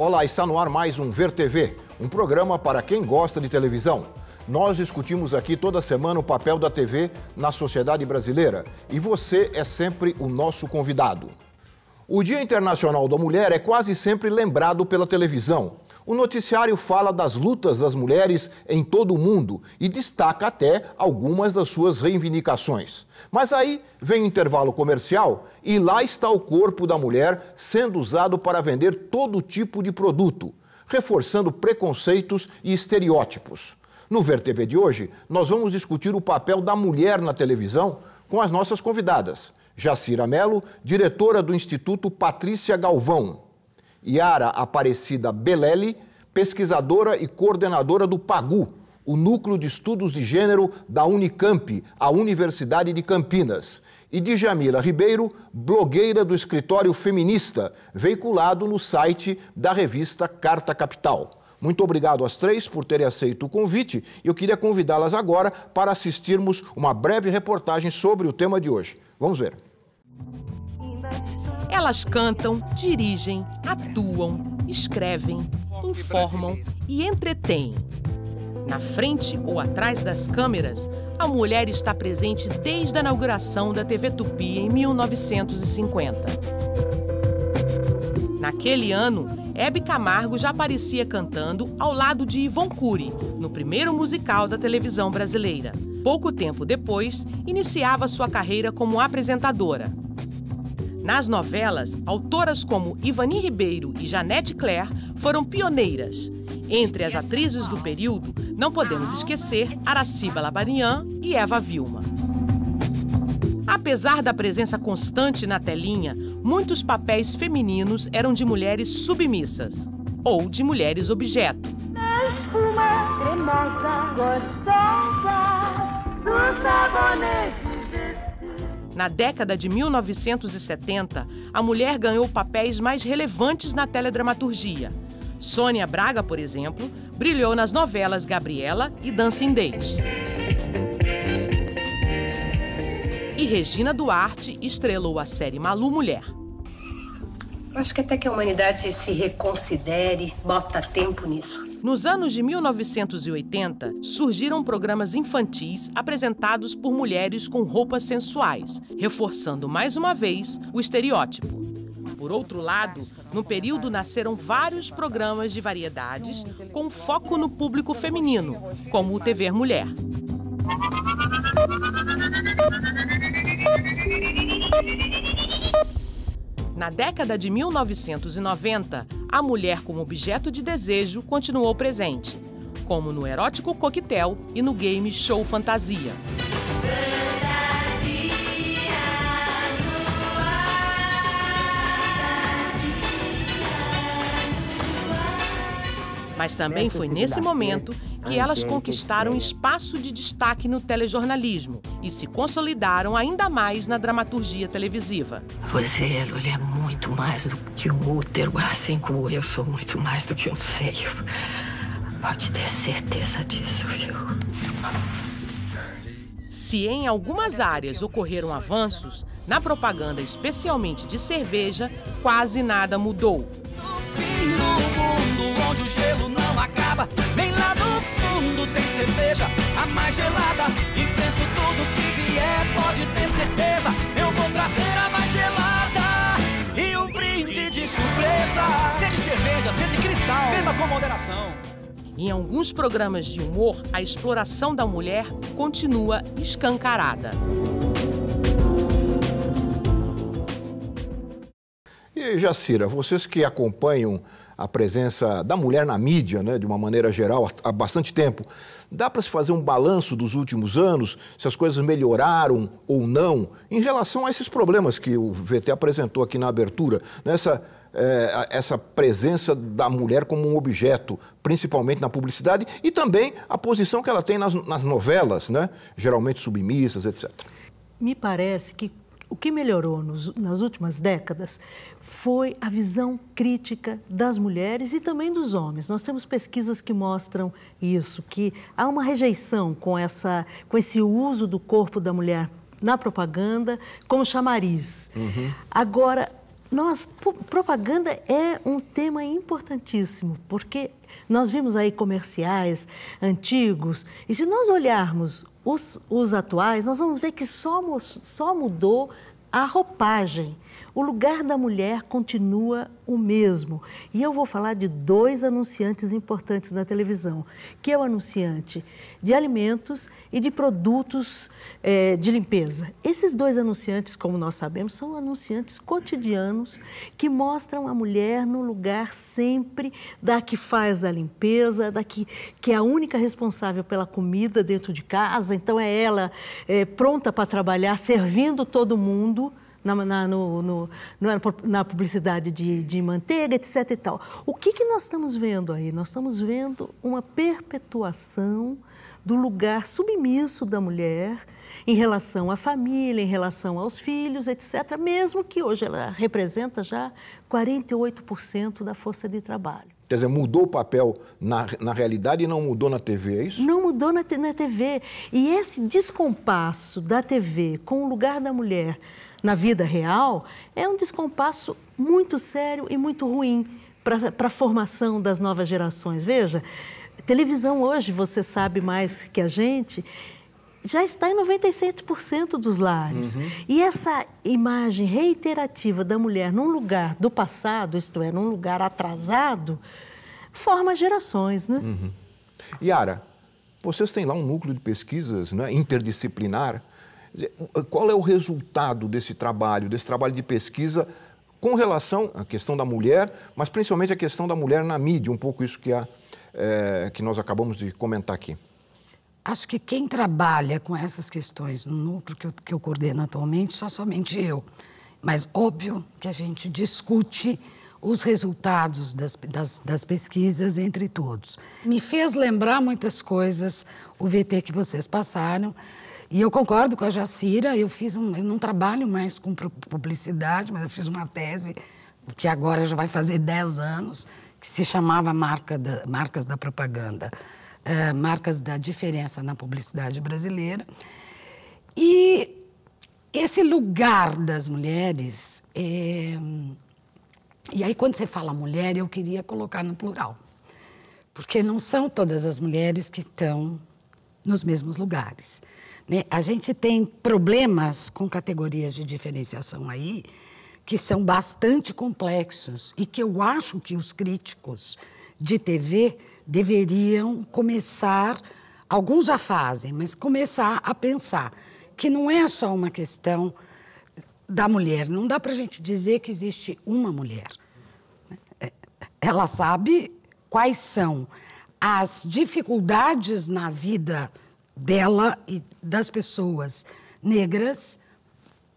Olá, está no ar mais um Ver TV, um programa para quem gosta de televisão. Nós discutimos aqui toda semana o papel da TV na sociedade brasileira e você é sempre o nosso convidado. O Dia Internacional da Mulher é quase sempre lembrado pela televisão. O noticiário fala das lutas das mulheres em todo o mundo e destaca até algumas das suas reivindicações. Mas aí vem o intervalo comercial e lá está o corpo da mulher sendo usado para vender todo tipo de produto, reforçando preconceitos e estereótipos. No Ver TV de hoje, nós vamos discutir o papel da mulher na televisão com as nossas convidadas. Jacira Mello, diretora do Instituto Patrícia Galvão. Yara Aparecida Belelli, pesquisadora e coordenadora do PAGU, o Núcleo de Estudos de Gênero da Unicamp, a Universidade de Campinas. E Djamila Ribeiro, blogueira do Escritório Feminista, veiculado no site da revista Carta Capital. Muito obrigado às três por terem aceito o convite e eu queria convidá-las agora para assistirmos uma breve reportagem sobre o tema de hoje. Vamos ver. Elas cantam, dirigem, atuam, escrevem, informam e entretêm. Na frente ou atrás das câmeras, a mulher está presente desde a inauguração da TV Tupi em 1950. Naquele ano, Hebe Camargo já aparecia cantando ao lado de Yvonne Cury, no primeiro musical da televisão brasileira. Pouco tempo depois, iniciava sua carreira como apresentadora. Nas novelas, autoras como Ivani Ribeiro e Janete Claire foram pioneiras. Entre as atrizes do período, não podemos esquecer Araciba Labarian e Eva Vilma. Apesar da presença constante na telinha, muitos papéis femininos eram de mulheres submissas ou de mulheres objeto. Espuma cremosa, gostosa, do sabonete. Na década de 1970, a mulher ganhou papéis mais relevantes na teledramaturgia. Sônia Braga, por exemplo, brilhou nas novelas Gabriela e Dancing Days. E Regina Duarte estrelou a série Malu Mulher. Eu acho que até que a humanidade se reconsidere, bota tempo nisso. Nos anos de 1980, surgiram programas infantis apresentados por mulheres com roupas sensuais, reforçando mais uma vez o estereótipo. Por outro lado, no período nasceram vários programas de variedades com foco no público feminino, como o TV Mulher. Na década de 1990, a mulher como objeto de desejo continuou presente, como no erótico Coquetel e no game Show Fantasia. Mas também foi nesse momento que elas conquistaram espaço de destaque no telejornalismo e se consolidaram ainda mais na dramaturgia televisiva. Você, Lully, é muito mais do que um útero, assim como eu sou muito mais do que um seio. Pode ter certeza disso, viu? Se em algumas áreas ocorreram avanços, na propaganda, especialmente de cerveja, quase nada mudou. Onde o gelo não acaba, bem lá no fundo tem cerveja, a mais gelada. Enfrento tudo que vier, pode ter certeza. Eu vou trazer a mais gelada e um brinde de surpresa. Sede cerveja, sede cristal, beba com moderação. Em alguns programas de humor, a exploração da mulher continua escancarada. E Jacira, vocês que acompanham a presença da mulher na mídia, né, de uma maneira geral, há bastante tempo, dá para se fazer um balanço dos últimos anos, se as coisas melhoraram ou não, em relação a esses problemas que o VT apresentou aqui na abertura, nessa essa presença da mulher como um objeto, principalmente na publicidade, e também a posição que ela tem nas novelas, né, geralmente submissas, etc. Me parece que o que melhorou nas últimas décadas foi a visão crítica das mulheres e também dos homens. Nós temos pesquisas que mostram isso, que há uma rejeição com esse uso do corpo da mulher na propaganda como chamariz. Agora, Propaganda é um tema importantíssimo, porque nós vimos aí comerciais antigos, e se nós olharmos os atuais, nós vamos ver que só mudou a roupagem. O lugar da mulher continua o mesmo. E eu vou falar de 2 anunciantes importantes na televisão, que é o anunciante de alimentos e de produtos de limpeza. Esses 2 anunciantes, como nós sabemos, são anunciantes cotidianos que mostram a mulher no lugar sempre da que faz a limpeza, que é a única responsável pela comida dentro de casa. Então é ela pronta para trabalhar, servindo todo mundo. Na publicidade de manteiga, etc. e tal. O que nós estamos vendo aí? Nós estamos vendo uma perpetuação do lugar submisso da mulher em relação à família, em relação aos filhos, etc., mesmo que hoje ela representa já 48% da força de trabalho. Quer dizer, mudou o papel na realidade e não mudou na TV, é isso? Não mudou na TV. E esse descompasso da TV com o lugar da mulher na vida real é um descompasso muito sério e muito ruim para a formação das novas gerações. Veja, televisão hoje, você sabe mais que a gente, já está em 97% dos lares. E essa imagem reiterativa da mulher num lugar do passado, isto é, num lugar atrasado, forma gerações, né? Yara, vocês têm lá um núcleo de pesquisas, né, interdisciplinar. Qual é o resultado desse trabalho de pesquisa com relação à questão da mulher, mas principalmente a questão da mulher na mídia, um pouco isso que nós acabamos de comentar aqui? Acho que quem trabalha com essas questões no núcleo que eu coordeno atualmente, somente eu. Mas óbvio que a gente discute os resultados das pesquisas entre todos. Me fez lembrar muitas coisas o VT que vocês passaram. E eu concordo com a Jacira, eu não trabalho mais com publicidade, mas eu fiz uma tese, que agora já vai fazer 10 anos, que se chamava Marcas da Propaganda, Marcas da Diferença na Publicidade Brasileira. E esse lugar das mulheres, e aí quando você fala mulher, eu queria colocar no plural, porque não são todas as mulheres que estão nos mesmos lugares. A gente tem problemas com categorias de diferenciação aí que são bastante complexos e que eu acho que os críticos de TV deveriam começar, alguns já fazem, mas começar a pensar que não é só uma questão da mulher. Não dá para a gente dizer que existe uma mulher. Ela sabe quais são as dificuldades na vida dela e das pessoas negras,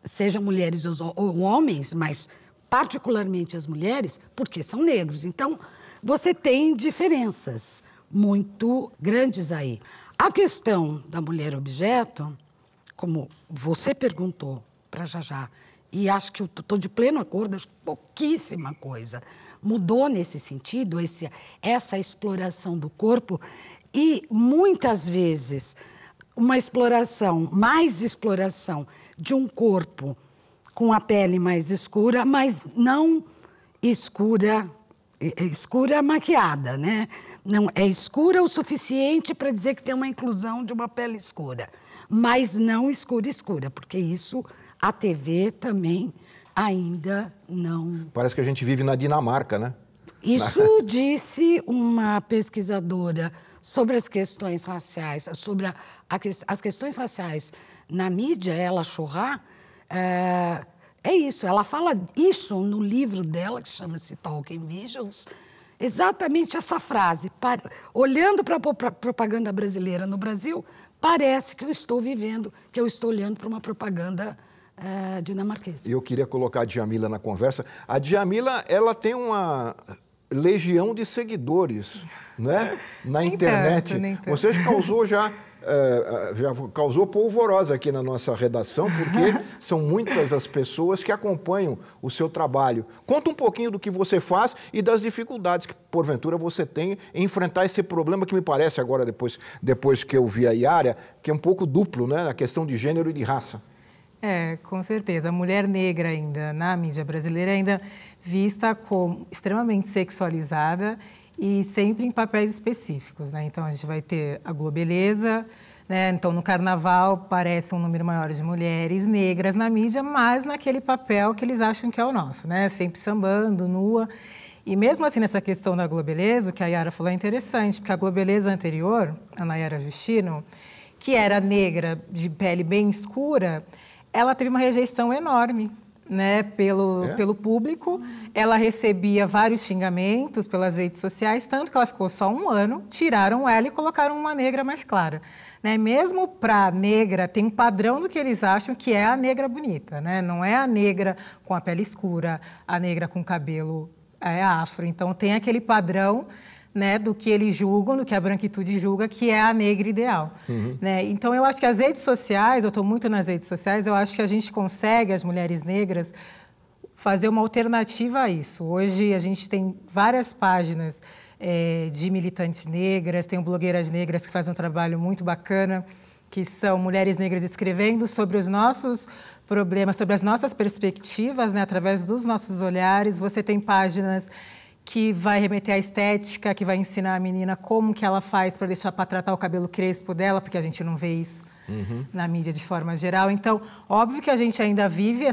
sejam mulheres ou homens, mas particularmente as mulheres, porque são negros. Então, você tem diferenças muito grandes aí. A questão da mulher objeto, como você perguntou para Jajá, e acho que eu estou de pleno acordo, acho que pouquíssima coisa mudou nesse sentido, essa exploração do corpo, e muitas vezes mais exploração de um corpo com a pele mais escura, mas não escura maquiada, né? Não é escura o suficiente para dizer que tem uma inclusão de uma pele escura, mas não escura, porque isso a TV também ainda não... Parece que a gente vive na Dinamarca, né? Isso disse uma pesquisadora sobre as questões raciais, sobre as questões raciais na mídia, ela Chorra, é isso, ela fala isso no livro dela, que chama-se Talking Visions, exatamente essa frase. Olhando para a propaganda brasileira no Brasil, parece que eu estou vivendo, que eu estou olhando para uma propaganda dinamarquesa. Eu queria colocar a Djamila na conversa. A Djamila, ela tem uma legião de seguidores, né? Na internet. Você causou já causou polvorosa aqui na nossa redação, porque são muitas as pessoas que acompanham o seu trabalho. Conta um pouquinho do que você faz e das dificuldades que, porventura, você tem em enfrentar esse problema que me parece agora, depois que eu vi a Yara, que é um pouco duplo, né? A questão de gênero e de raça. Com certeza. A mulher negra ainda, na mídia brasileira, ainda vista como extremamente sexualizada e sempre em papéis específicos, né? Então, a gente vai ter a Globeleza, né? Então, no Carnaval, parece um número maior de mulheres negras na mídia, mas naquele papel que eles acham que é o nosso, né? Sempre sambando, nua. E mesmo assim, nessa questão da Globeleza, o que a Yara falou é interessante, porque a Globeleza anterior, a Nayara Justino, que era negra, de pele bem escura, ela teve uma rejeição enorme, né, pelo público. Ela recebia vários xingamentos pelas redes sociais, tanto que ela ficou só 1 ano, tiraram ela e colocaram uma negra mais clara. Né? Mesmo para negra, tem um padrão do que eles acham que é a negra bonita, né? Não é a negra com a pele escura, a negra com cabelo afro. Então, tem aquele padrão, né, do que eles julgam, do que a branquitude julga, que é a negra ideal. Né? Então, eu acho que as redes sociais, eu estou muito nas redes sociais, eu acho que a gente consegue, as mulheres negras, fazer uma alternativa a isso. Hoje, a gente tem várias páginas de militantes negras, tem blogueiras negras que fazem um trabalho muito bacana, que são mulheres negras escrevendo sobre os nossos problemas, sobre as nossas perspectivas, né, através dos nossos olhares. Você tem páginas que vai remeter à estética, que vai ensinar a menina como que ela faz para tratar o cabelo crespo dela, porque a gente não vê isso na mídia de forma geral. Então, óbvio que a gente ainda vive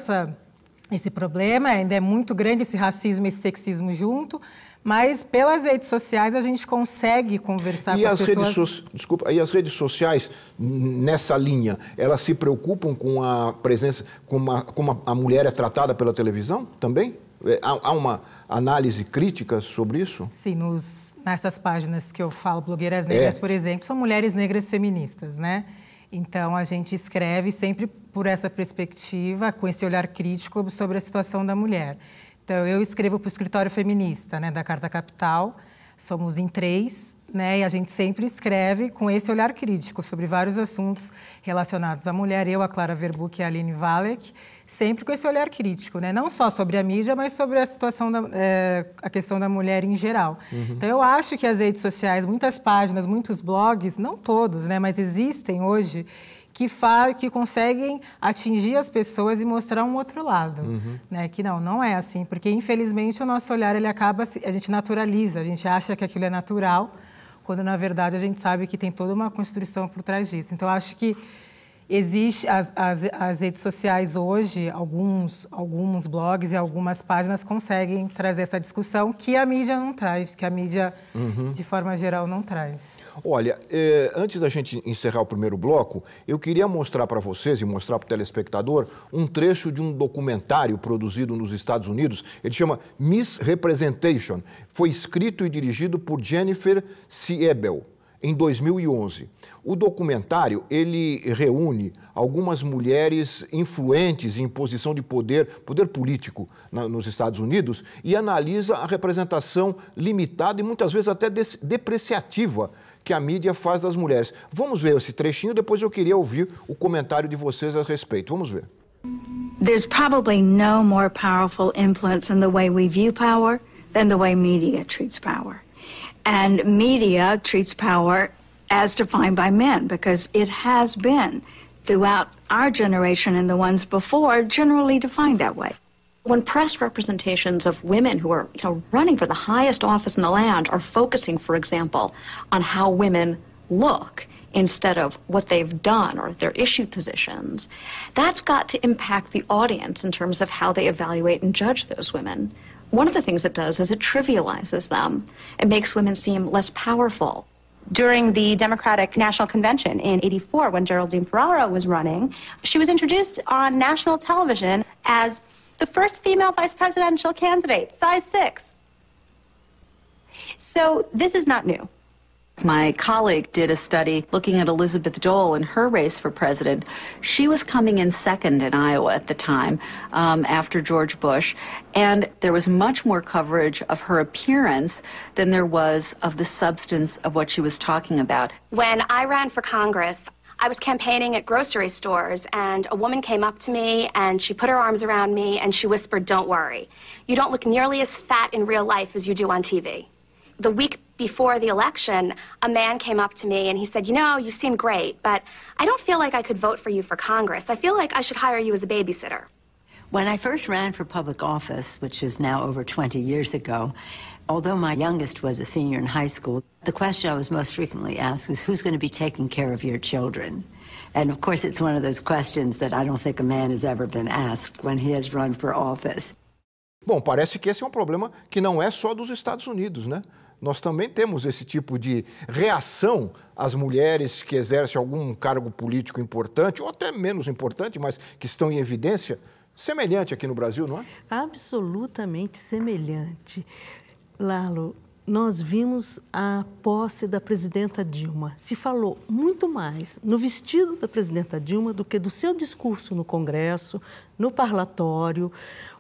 esse problema, ainda é muito grande esse racismo e esse sexismo junto, mas pelas redes sociais a gente consegue conversar com as pessoas... E as redes sociais, nessa linha, elas se preocupam com a presença, como a mulher é tratada pela televisão também? Há uma análise crítica sobre isso? Sim, nessas páginas que eu falo, blogueiras negras, por exemplo, são mulheres negras feministas, né? Então, a gente escreve sempre por essa perspectiva, com esse olhar crítico sobre a situação da mulher. Então, eu escrevo para o Escritório Feminista, né, da Carta Capital. Somos em 3, né, e a gente sempre escreve com esse olhar crítico sobre vários assuntos relacionados à mulher. Eu, a Clara Verbuck e a Aline Valek, sempre com esse olhar crítico, né, não só sobre a mídia, mas sobre a situação, a questão da mulher em geral. Então, eu acho que as redes sociais, muitas páginas, muitos blogs, não todos, né, mas existem hoje, que conseguem atingir as pessoas e mostrar um outro lado, né? Que não é assim, porque infelizmente o nosso olhar a gente naturaliza, a gente acha que aquilo é natural, quando na verdade a gente sabe que tem toda uma construção por trás disso. Então acho que existe as redes sociais hoje, alguns blogs e algumas páginas conseguem trazer essa discussão que a mídia não traz, que a mídia de forma geral não traz. Olha, antes da gente encerrar o primeiro bloco, eu queria mostrar para vocês e mostrar para o telespectador um trecho de um documentário produzido nos Estados Unidos. Ele chama Miss Representation. Foi escrito e dirigido por Jennifer Siebel, em 2011. O documentário, ele reúne algumas mulheres influentes em posição de poder político nos Estados Unidos e analisa a representação limitada e muitas vezes até depreciativa que a mídia faz das mulheres. Vamos ver esse trechinho, depois eu queria ouvir o comentário de vocês a respeito. Vamos ver. There's probably no more powerful influence in the way we view power than the way media treats power. And media treats power as defined by men, because it has been, throughout our generation and the ones before, generally defined that way. When press representations of women who are, running for the highest office in the land are focusing, for example, on how women look instead of what they've done or their issue positions, that's got to impact the audience in terms of how they evaluate and judge those women. One of the things it does is it trivializes them. It makes women seem less powerful. During the Democratic National Convention in '84, when Geraldine Ferraro was running, she was introduced on national television as the first female vice presidential candidate, size 6. So this is not new. My colleague did a study looking at Elizabeth Dole and her race for president. She was coming in second in Iowa at the time, after George Bush, and there was much more coverage of her appearance than there was of the substance of what she was talking about. When I ran for Congress, I was campaigning at grocery stores, and a woman came up to me, and she put her arms around me, and she whispered, "Don't worry. You don't look nearly as fat in real life as you do on TV." The week Before the election, a man came up to me and he said, you know, you seem great, but I don't feel like I could vote for you for Congress. I feel like I should hire you as a babysitter. When I first ran for public office, which is now over 20 years ago, although my youngest was a senior in high school, the question I was most frequently asked was, who's going to be taking care of your children? And of course, it's one of those questions that I don't think a man has ever been asked when he has run for office. Bom, parece que esse é um problema que não é só dos Estados Unidos, né? Nós também temos esse tipo de reação às mulheres que exercem algum cargo político importante, ou até menos importante, mas que estão em evidência, semelhante aqui no Brasil, não é? Absolutamente semelhante. Lalo, nós vimos a posse da presidenta Dilma. Se falou muito mais no vestido da presidenta Dilma do que do seu discurso no Congresso, no parlatório,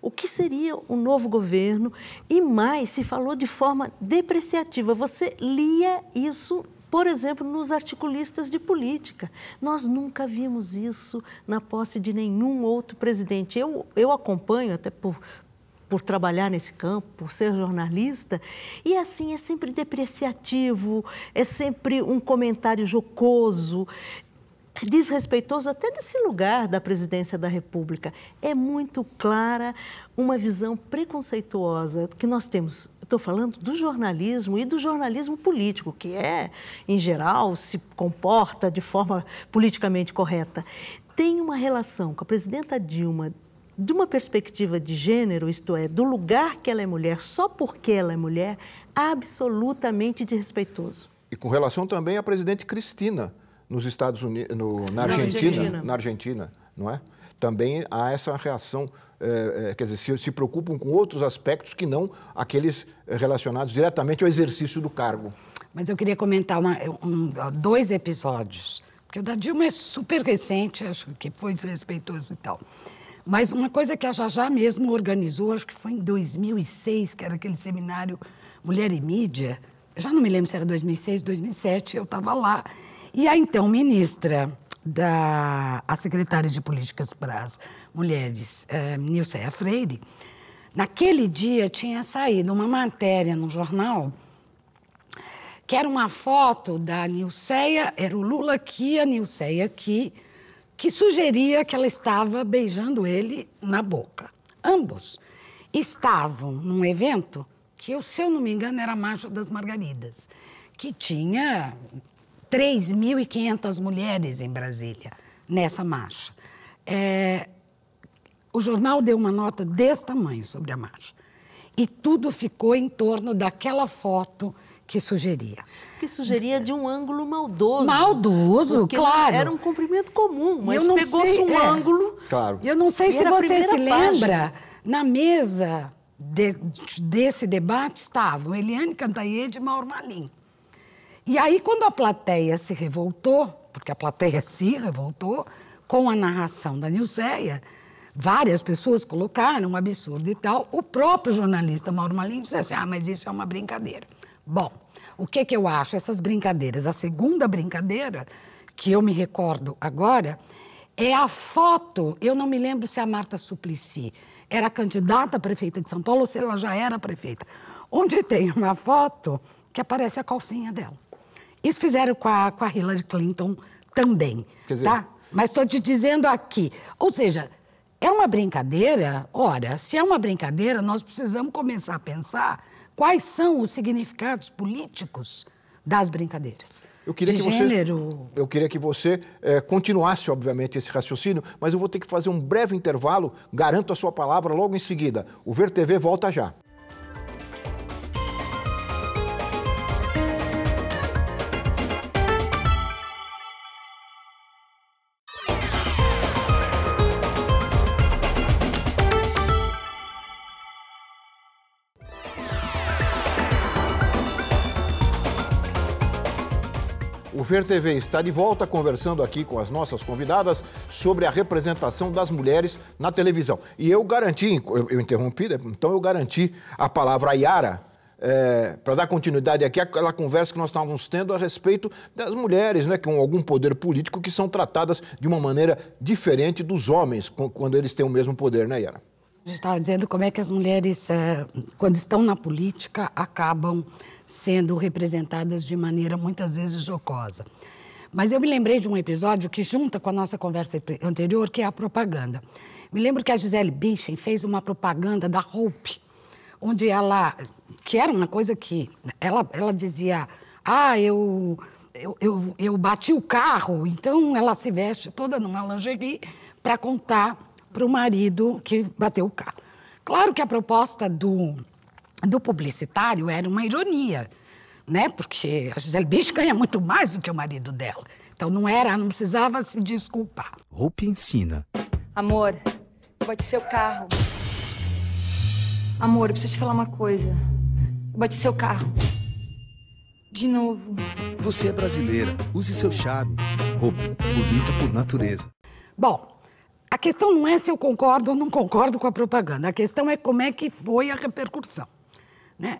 o que seria o novo governo, e mais, se falou de forma depreciativa. Você lia isso, por exemplo, nos articulistas de política. Nós nunca vimos isso na posse de nenhum outro presidente. Eu acompanho, até por trabalhar nesse campo, por ser jornalista, e assim é sempre depreciativo, é sempre um comentário jocoso, desrespeitoso até desse lugar da presidência da República. É muito clara uma visão preconceituosa que nós temos. Estou falando do jornalismo e do jornalismo político, que em geral, se comporta de forma politicamente correta. Tem uma relação com a presidenta Dilma de uma perspectiva de gênero, isto é, do lugar que ela é mulher, só porque ela é mulher, absolutamente desrespeitoso. E com relação também à presidente Cristina, nos Estados Unidos, na Argentina, não é? Também há essa reação, quer dizer, se preocupam com outros aspectos que não aqueles relacionados diretamente ao exercício do cargo. Mas eu queria comentar dois episódios, porque o da Dilma é super recente, acho que foi desrespeitoso e tal. Mas uma coisa que a Jajá mesmo organizou, acho que foi em 2006, que era aquele seminário Mulher e Mídia. Eu já não me lembro se era 2006, 2007, eu estava lá. E a então ministra, a secretária de Políticas para as Mulheres, Nilceia Freire, naquele dia tinha saído uma matéria no jornal que era uma foto da Nilceia, era o Lula aqui, a Nilceia aqui, que sugeria que ela estava beijando ele na boca. Ambos estavam num evento que, se eu não me engano, era a Marcha das Margaridas, que tinha 3.500 mulheres em Brasília nessa marcha. O jornal deu uma nota desse tamanho sobre a marcha. E tudo ficou em torno daquela foto que sugeria. Que sugeria de um ângulo maldoso. Maldoso, claro. Era um cumprimento comum, mas pegou-se um ângulo... Claro. Eu não sei se você se lembra, na mesa desse debate estavam Eliane Cantanhede e Mauro Malim. E aí, quando a plateia se revoltou, porque a plateia se revoltou, com a narração da Nilceia, várias pessoas colocaram um absurdo e tal, o próprio jornalista Mauro Malim disse assim, mas isso é uma brincadeira. Bom, o que eu acho? Essas brincadeiras, a segunda brincadeira, que eu me recordo agora, é a foto, eu não me lembro se a Marta Suplicy era candidata a prefeita de São Paulo ou se ela já era prefeita, onde tem uma foto que aparece a calcinha dela. Isso fizeram com a Hillary Clinton também, quer dizer, tá? Mas estou te dizendo aqui, ou seja, é uma brincadeira? Ora, se é uma brincadeira, nós precisamos começar a pensar quais são os significados políticos das brincadeiras. Eu queria que você continuasse, obviamente, esse raciocínio, mas eu vou ter que fazer um breve intervalo, garanto a sua palavra logo em seguida. O Ver TV volta já. O Ver TV está de volta conversando aqui com as nossas convidadas sobre a representação das mulheres na televisão. E eu garanti, eu interrompi, então eu garanti a palavra à Yara para dar continuidade aqui àquela conversa que nós estávamos tendo a respeito das mulheres, né, com algum poder político, que são tratadas de uma maneira diferente dos homens quando eles têm o mesmo poder, né, Yara? gente estava dizendo como é que as mulheres, quando estão na política, acabam sendo representadas de maneira muitas vezes jocosa. Mas eu me lembrei de um episódio que junta com a nossa conversa anterior, que é a propaganda. Me lembro que a Gisele Bündchen fez uma propaganda da Hope, onde ela, que era uma coisa que ela dizia, eu bati o carro, então ela se veste toda numa lingerie para contar para o marido que bateu o carro. Claro que a proposta do publicitário era uma ironia, né? Porque a Gisele Bündchen ganha muito mais do que o marido dela. Então não precisava se desculpar. Hope ensina. Amor, eu bati seu carro. Amor, eu preciso te falar uma coisa. Eu bati seu carro. De novo. Você é brasileira. Use seu charme. Hope, bonita por natureza. Bom, a questão não é se eu concordo ou não concordo com a propaganda. A questão é como é que foi a repercussão, né?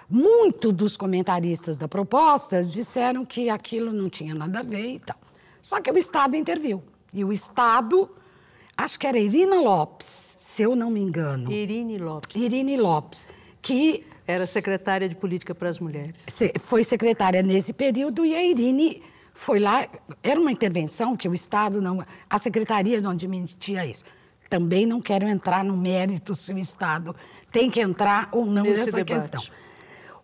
Muitos dos comentaristas da proposta disseram que aquilo não tinha nada a ver e tal. Só que o Estado interviu. E o Estado, acho que era Irina Lopes, se eu não me engano. Irine Lopes. Irine Lopes, que... Era secretária de Política para as Mulheres. Foi secretária nesse período e a Irine foi lá. Era uma intervenção que o Estado não... A secretaria não admitia isso. Também não quero entrar no mérito se o Estado tem que entrar ou não nessa questão.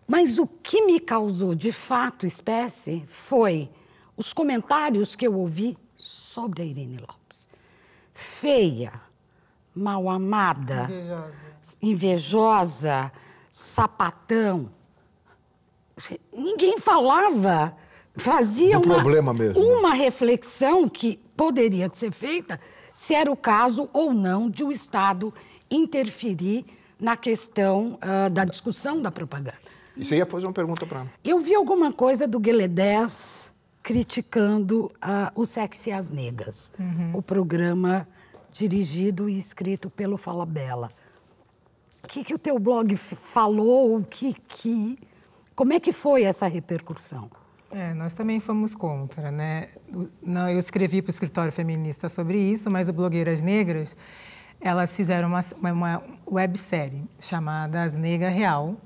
Mas o que me causou, de fato, espécie, foi os comentários que eu ouvi sobre a Irine Lopes. Feia, mal amada, invejosa, sapatão. Ninguém falava, fazia uma reflexão que poderia ser feita se era o caso ou não de o Estado interferir na questão da discussão da propaganda. E você ia fazer uma pergunta para ela. Eu vi alguma coisa do Gueledés criticando o Sexo e as Negas, o programa dirigido e escrito pelo Falabella. O que o teu blog falou? Como é que foi essa repercussão? Nós também fomos contra, né? Eu escrevi para o Escritório Feminista sobre isso, mas o Blogueiras Negras, elas fizeram uma websérie chamada As Negras Real,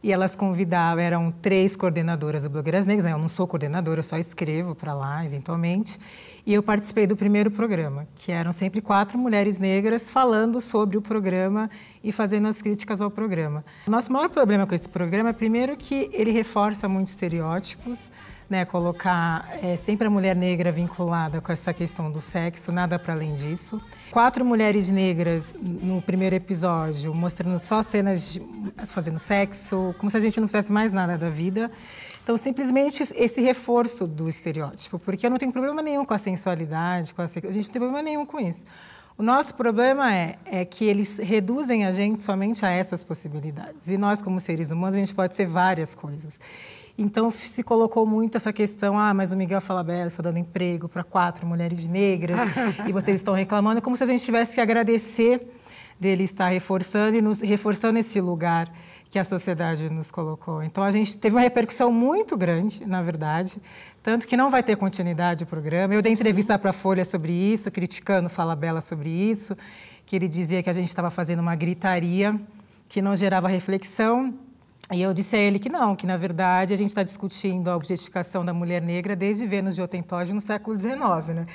e elas convidavam, eram 3 coordenadoras do Blogueiras Negras, né? Eu não sou coordenadora, eu só escrevo para lá, eventualmente, e eu participei do primeiro programa, que eram sempre 4 mulheres negras falando sobre o programa e fazendo as críticas ao programa. O nosso maior problema com esse programa é, primeiro, que ele reforça muitos estereótipos, né? Colocar sempre a mulher negra vinculada com essa questão do sexo, nada para além disso. 4 mulheres negras no primeiro episódio, mostrando só cenas fazendo sexo, como se a gente não fizesse mais nada da vida. Então, simplesmente esse reforço do estereótipo, porque eu não tenho problema nenhum com a sensualidade, a gente não tem problema nenhum com isso. O nosso problema é que eles reduzem a gente somente a essas possibilidades. E nós, como seres humanos, a gente pode ser várias coisas. Então, se colocou muito essa questão, mas o Miguel Falabella está dando emprego para 4 mulheres negras e vocês estão reclamando. É como se a gente tivesse que agradecer dele estar reforçando esse lugar que a sociedade nos colocou. Então, a gente teve uma repercussão muito grande, na verdade, tanto que não vai ter continuidade o programa. Eu dei entrevista para a Folha sobre isso, criticando Falabella sobre isso, que ele dizia que a gente estava fazendo uma gritaria que não gerava reflexão. E eu disse a ele que não, que, na verdade, a gente está discutindo a objetificação da mulher negra desde Vênus de Hottentot no século XIX, né?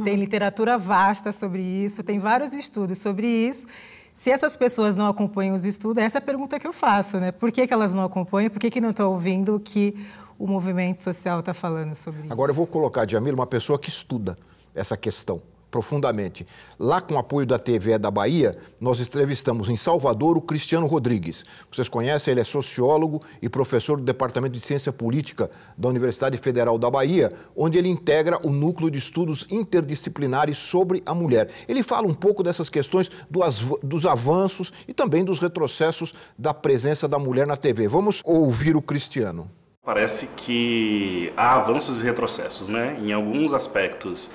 Tem literatura vasta sobre isso, tem vários estudos sobre isso. Se essas pessoas não acompanham os estudos, essa é a pergunta que eu faço, né? Por que elas não acompanham? Por que não estão ouvindo o que o movimento social está falando sobre isso? Agora eu vou colocar, Djamila, uma pessoa que estuda essa questão profundamente. Lá, com o apoio da TVE da Bahia, nós entrevistamos em Salvador o Cristiano Rodrigues. Vocês conhecem, ele é sociólogo e professor do Departamento de Ciência Política da Universidade Federal da Bahia, onde ele integra o Núcleo de Estudos Interdisciplinares sobre a Mulher. Ele fala um pouco dessas questões dos avanços e também dos retrocessos da presença da mulher na TV. Vamos ouvir o Cristiano. Parece que há avanços e retrocessos, né? Em alguns aspectos,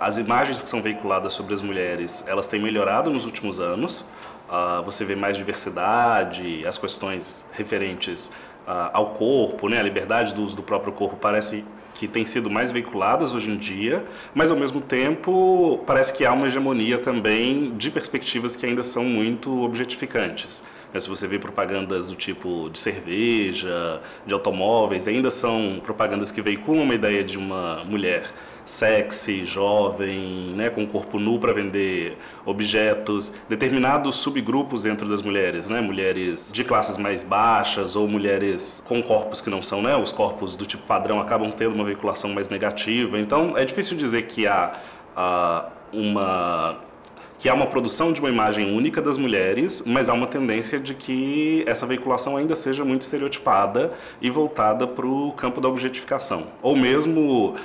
as imagens que são veiculadas sobre as mulheres, elas têm melhorado nos últimos anos. Você vê mais diversidade, as questões referentes ao corpo, né? A liberdade do uso do próprio corpo parece que têm sido mais veiculadas hoje em dia, mas ao mesmo tempo parece que há uma hegemonia também de perspectivas que ainda são muito objetificantes. Se você vê propagandas do tipo de cerveja, de automóveis, ainda são propagandas que veiculam uma ideia de uma mulher sexy, jovem, né, com corpo nu para vender objetos, determinados subgrupos dentro das mulheres, né, mulheres de classes mais baixas ou mulheres com corpos que não são, né, os corpos do tipo padrão acabam tendo uma veiculação mais negativa. Então é difícil dizer que há uma produção de uma imagem única das mulheres, mas há uma tendência de que essa veiculação ainda seja muito estereotipada e voltada para o campo da objetificação. Ou mesmo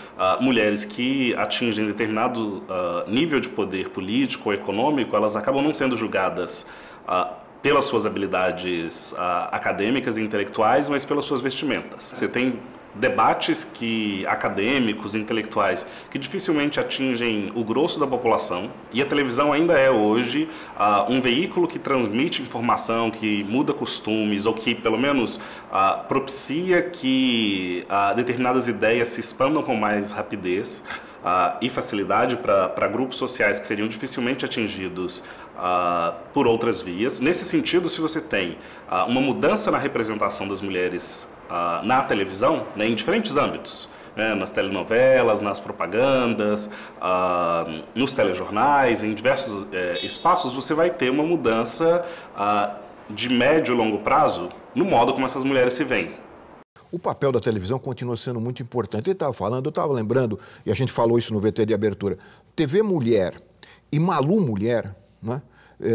mulheres que atingem determinado nível de poder político ou econômico, elas acabam não sendo julgadas pelas suas habilidades acadêmicas e intelectuais, mas pelas suas vestimentas. Você tem debates acadêmicos, intelectuais, que dificilmente atingem o grosso da população, e a televisão ainda é hoje um veículo que transmite informação, que muda costumes, ou que pelo menos propicia que determinadas ideias se expandam com mais rapidez e facilidade para grupos sociais que seriam dificilmente atingidos por outras vias. Nesse sentido, se você tem uma mudança na representação das mulheres na televisão, né, em diferentes âmbitos, né, nas telenovelas, nas propagandas, nos telejornais, em diversos espaços, você vai ter uma mudança de médio e longo prazo no modo como essas mulheres se veem. O papel da televisão continua sendo muito importante. Ele estava falando, eu estava lembrando, e a gente falou isso no VT de abertura, TV Mulher e Malu Mulher, né,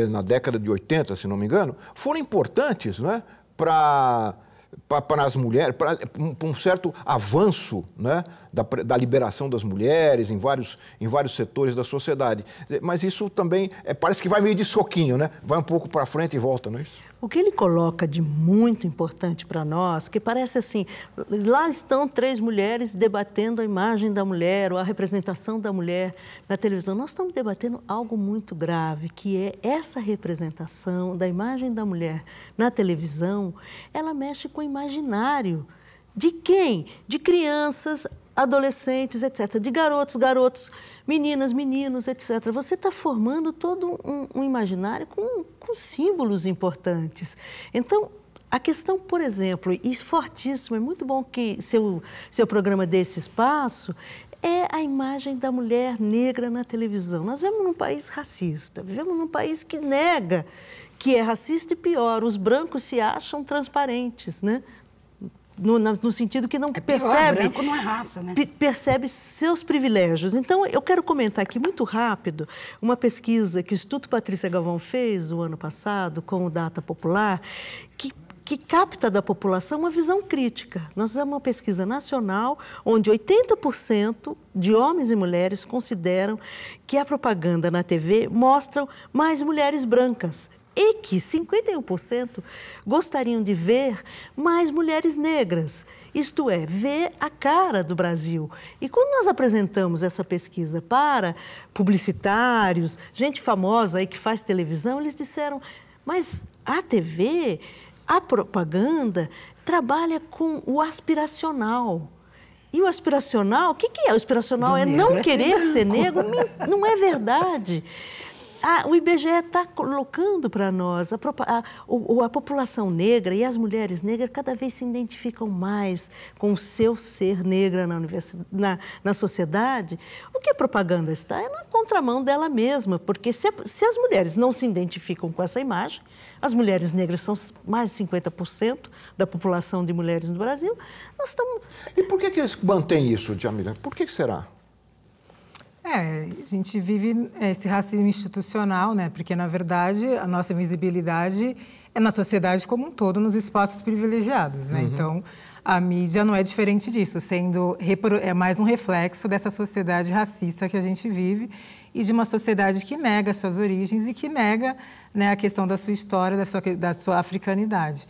na década de 80, se não me engano, foram importantes, né, para as mulheres, para um certo avanço, né, da liberação das mulheres em vários setores da sociedade. Mas isso também parece que vai meio de soquinho, né? Vai um pouco para frente e volta, não é isso? O que ele coloca de muito importante para nós, que parece assim, lá estão 3 mulheres debatendo a imagem da mulher ou a representação da mulher na televisão. Nós estamos debatendo algo muito grave, que é essa representação da imagem da mulher na televisão, ela mexe com o imaginário. De quem? De crianças, adolescentes, etc. De garotos, meninas, meninos, etc. Você está formando todo um imaginário com símbolos importantes. Então, a questão, por exemplo, e fortíssima, é muito bom que seu programa dê esse espaço, é a imagem da mulher negra na televisão. Nós vivemos num país racista, vivemos num país que nega que é racista e pior, os brancos se acham transparentes, né? No sentido que não percebe... branco não é raça, né? Percebe seus privilégios. Então, eu quero comentar aqui muito rápido uma pesquisa que o Instituto Patrícia Galvão fez o ano passado com o Data Popular, que capta da população uma visão crítica. Nós fizemos uma pesquisa nacional onde 80% de homens e mulheres consideram que a propaganda na TV mostra mais mulheres brancas. E que 51% gostariam de ver mais mulheres negras, isto é, ver a cara do Brasil. E quando nós apresentamos essa pesquisa para publicitários, gente famosa aí que faz televisão, eles disseram, mas a TV, a propaganda, trabalha com o aspiracional. E o aspiracional, o que é? O aspiracional é não querer ser negro? Não é verdade. O IBGE está colocando para nós, a população negra e as mulheres negras cada vez se identificam mais com o seu ser negra na sociedade. O que a propaganda está é na contramão dela mesma, porque se as mulheres não se identificam com essa imagem, as mulheres negras são mais de 50% da população de mulheres no Brasil, nós estamos... E por que eles mantêm isso, Djamila? Por que será? A gente vive esse racismo institucional, né? Porque, na verdade, a nossa visibilidade é na sociedade como um todo, nos espaços privilegiados, né? Uhum. Então, a mídia não é diferente disso, é mais um reflexo dessa sociedade racista que a gente vive e de uma sociedade que nega suas origens e que nega, né, a questão da sua história, da sua africanidade.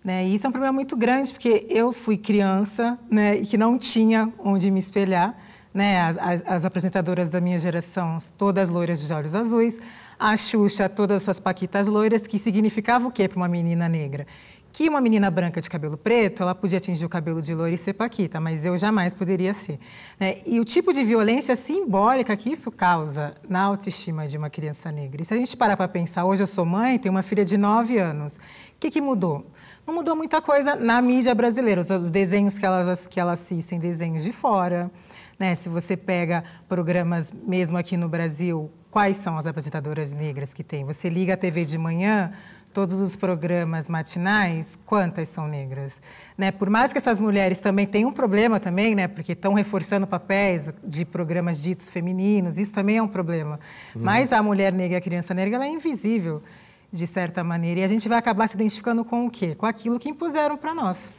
Né? E isso é um problema muito grande, porque eu fui criança, né, e que não tinha onde me espelhar. Né, as apresentadoras da minha geração, todas loiras de olhos azuis, a Xuxa, todas as suas paquitas loiras, que significava o quê para uma menina negra? Que que uma menina branca de cabelo preto, ela podia atingir o cabelo de loira e ser paquita, mas eu jamais poderia ser. Né? E o tipo de violência simbólica que isso causa na autoestima de uma criança negra. E se a gente parar para pensar, hoje eu sou mãe, tenho uma filha de 9 anos. O que mudou? Não mudou muita coisa na mídia brasileira. Os desenhos que ela assistem, desenhos de fora. Né? Se você pega programas mesmo aqui no Brasil, quais são as apresentadoras negras que tem? Você liga a TV de manhã, todos os programas matinais, quantas são negras? Né? Por mais que essas mulheres também tenham um problema também, né? Porque estão reforçando papéis de programas ditos femininos, isso também é um problema. Mas a mulher negra e a criança negra, ela é invisível, de certa maneira. E a gente vai acabar se identificando com o quê? Com aquilo que impuseram para nós.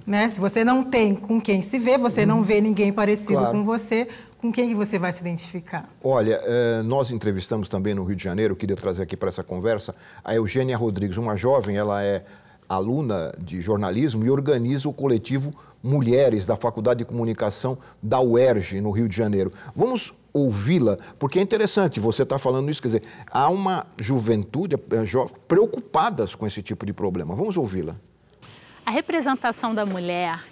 Né? Se você não tem com quem se vê, você não vê ninguém parecido com você, com quem que você vai se identificar? Olha, nós entrevistamos também no Rio de Janeiro, queria trazer aqui para essa conversa, a Eugênia Rodrigues, uma jovem, ela é aluna de jornalismo e organiza o coletivo Mulheres da Faculdade de Comunicação da UERJ, no Rio de Janeiro. Vamos ouvi-la, porque é interessante você estar falando isso, quer dizer, há uma juventude preocupadas com esse tipo de problema. Vamos ouvi-la. A representação da mulher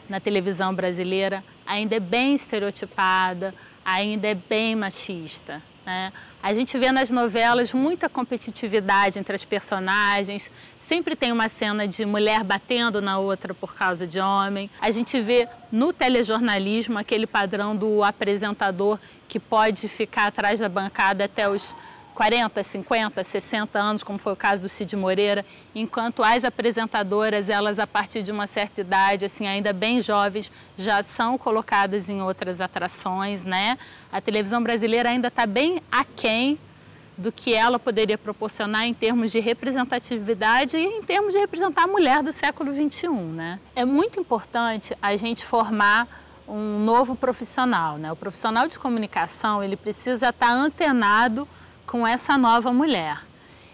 na televisão brasileira ainda é bem estereotipada, ainda é bem machista, né? A gente vê nas novelas muita competitividade entre as personagens, sempre tem uma cena de mulher batendo na outra por causa de homem. A gente vê no telejornalismo aquele padrão do apresentador que pode ficar atrás da bancada até os 40, 50, 60 anos, como foi o caso do Cid Moreira, enquanto as apresentadoras, elas a partir de uma certa idade, assim, ainda bem jovens, já são colocadas em outras atrações, né? A televisão brasileira ainda está bem aquém do que ela poderia proporcionar em termos de representatividade e em termos de representar a mulher do século XXI, né? É muito importante a gente formar um novo profissional, né? O profissional de comunicação, ele precisa estar antenado com essa nova mulher.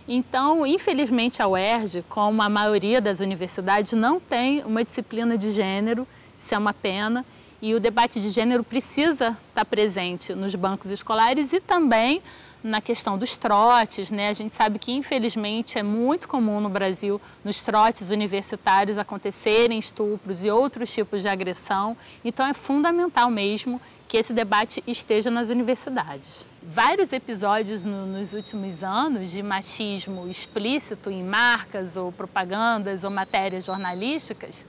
Então, infelizmente, a UERJ, como a maioria das universidades, não tem uma disciplina de gênero, isso é uma pena, e o debate de gênero precisa estar presente nos bancos escolares e também na questão dos trotes, né? A gente sabe que, infelizmente, é muito comum no Brasil, nos trotes universitários, acontecerem estupros e outros tipos de agressão, então é fundamental mesmo que esse debate esteja nas universidades. Vários episódios nos últimos anos de machismo explícito em marcas ou propagandas ou matérias jornalísticas,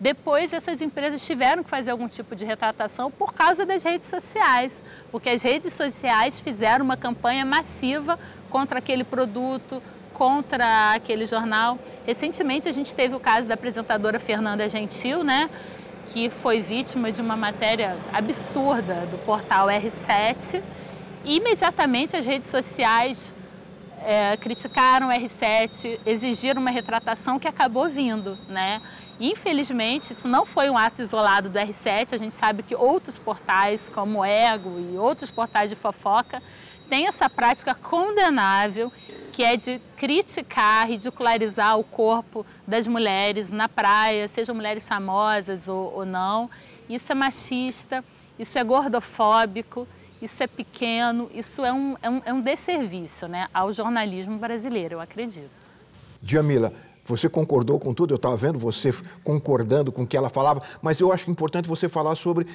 depois essas empresas tiveram que fazer algum tipo de retratação por causa das redes sociais, porque as redes sociais fizeram uma campanha massiva contra aquele produto, contra aquele jornal. Recentemente a gente teve o caso da apresentadora Fernanda Gentil, né, que foi vítima de uma matéria absurda do portal R7. E imediatamente as redes sociais criticaram o R7, exigiram uma retratação que acabou vindo, né? Infelizmente, isso não foi um ato isolado do R7, a gente sabe que outros portais, como o Ego e outros portais de fofoca, têm essa prática condenável, que é de criticar, ridicularizar o corpo das mulheres na praia, sejam mulheres famosas ou não. Isso é machista, isso é gordofóbico, isso é pequeno, isso é um desserviço, né, ao jornalismo brasileiro, eu acredito. Djamila, você concordou com tudo? Eu estava vendo você concordando com o que ela falava, mas eu acho importante você falar sobre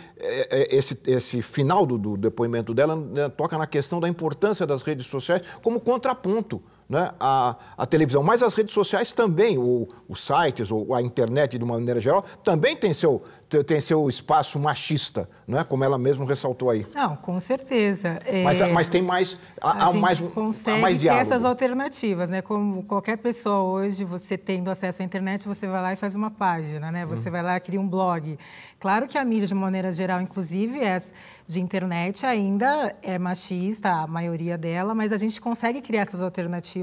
esse final do depoimento dela, né, toca na questão da importância das redes sociais como contraponto, né, à televisão. Mas as redes sociais também, os sites, ou a internet de uma maneira geral, também tem seu espaço machista, né, como ela mesma ressaltou aí. Não, com certeza. Mas tem mais, a gente mais consegue ter diálogo. essas alternativas, né? Como qualquer pessoa hoje, você tendo acesso à internet, você vai lá e faz uma página, né? Você vai lá e cria um blog. Claro que a mídia, de maneira geral, inclusive, de internet, ainda é machista, a maioria dela, mas a gente consegue criar essas alternativas